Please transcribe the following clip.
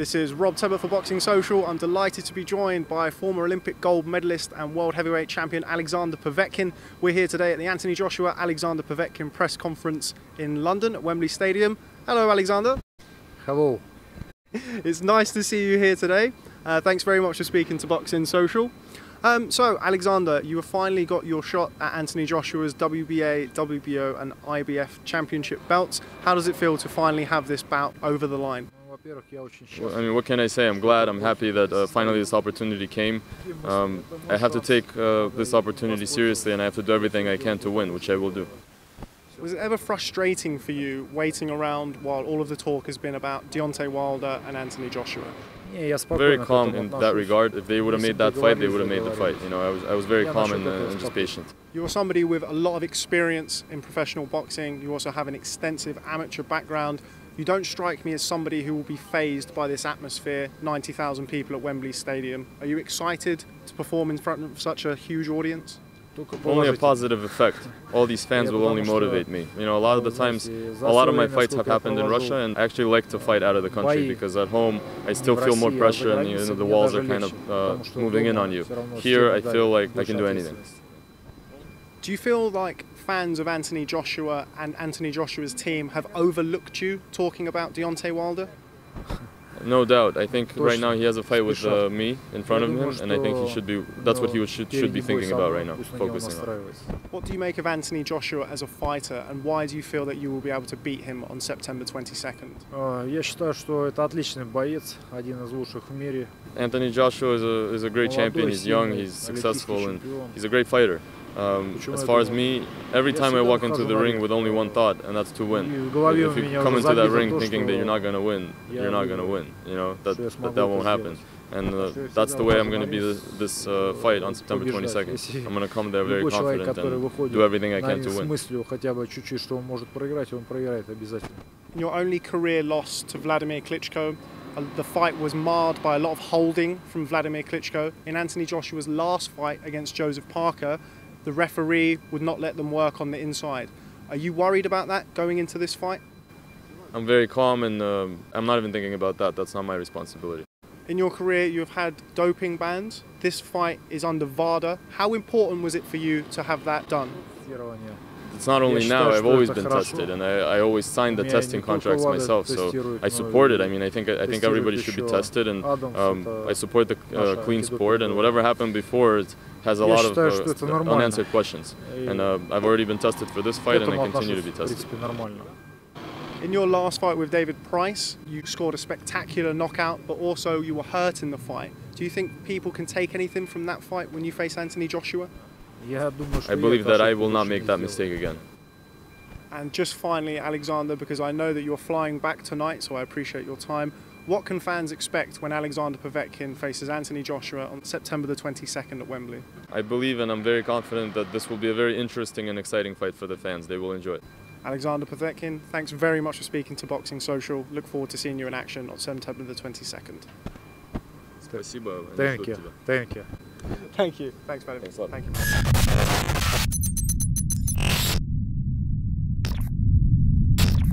This is Rob Tebbutt for Boxing Social. I'm delighted to be joined by former Olympic gold medalist and world heavyweight champion Alexander Povetkin. We're here today at the Anthony Joshua-Alexander Povetkin press conference in London at Wembley Stadium. Hello, Alexander. Hello. It's nice to see you here today. Thanks very much for speaking to Boxing Social. So, Alexander, you have finally got your shot at Anthony Joshua's WBA, WBO and IBF championship belts. How does it feel to finally have this bout over the line? Well, I mean, what can I say? I'm glad, I'm happy that finally this opportunity came. I have to take this opportunity seriously and I have to do everything I can to win, which I will do. Was it ever frustrating for you waiting around while all of the talk has been about Deontay Wilder and Anthony Joshua? Very calm in that regard. If they would have made that fight, they would have made the fight. You know, I was very calm and just patient. You're somebody with a lot of experience in professional boxing. You also have an extensive amateur background. You don't strike me as somebody who will be fazed by this atmosphere, 90,000 people at Wembley Stadium. Are you excited to perform in front of such a huge audience? Only a positive effect. All these fans will only motivate me. You know, a lot of the times, a lot of my fights have happened in Russia, and I actually like to fight out of the country because at home I still feel more pressure and you know, the walls are kind of moving in on you. Here I feel like I can do anything. Do you feel like fans of Anthony Joshua and Anthony Joshua's team have overlooked you talking about Deontay Wilder? No doubt. I think right now he has a fight with me in front of him, and I think he should be. That's what he should be thinking about right now, focusing on. What do you make of Anthony Joshua as a fighter, and why do you feel that you will be able to beat him on September 22nd? Anthony Joshua is a great champion. He's young, he's successful, and he's a great fighter. As far as me, every time I walk into the ring with only one thought, and that's to win. If you come into that ring thinking that you're not going to win, you're not going to win. You know, that won't happen. And that's the way I'm going to be this fight on September 22nd. I'm going to come there very confident and do everything I can to win. In your only career loss to Vladimir Klitschko, the fight was marred by a lot of holding from Vladimir Klitschko. In Anthony Joshua's last fight against Joseph Parker, the referee would not let them work on the inside. Are you worried about that going into this fight? I'm very calm and I'm not even thinking about that. That's not my responsibility. In your career, you've had doping bans. This fight is under Vada. How important was it for you to have that done? It's not only now, I've always been tested, and I always signed the testing contracts myself, so I support it. I mean, I think everybody should be tested, and I support the clean sport, and whatever happened before it has a lot of unanswered questions. And I've already been tested for this fight, and I continue to be tested. In your last fight with David Price, you scored a spectacular knockout, but also you were hurt in the fight. Do you think people can take anything from that fight when you face Anthony Joshua? I believe that I will not make that mistake again. And just finally, Alexander, because I know that you're flying back tonight, so I appreciate your time, what can fans expect when Alexander Povetkin faces Anthony Joshua on September the 22nd at Wembley? I believe and I'm very confident that this will be a very interesting and exciting fight for the fans. They will enjoy it. Alexander Povetkin, thanks very much for speaking to Boxing Social. Look forward to seeing you in action on September the 22nd. Спасибо. Thank you. Thank you. Thank you. Thanks, Vada. Thank you.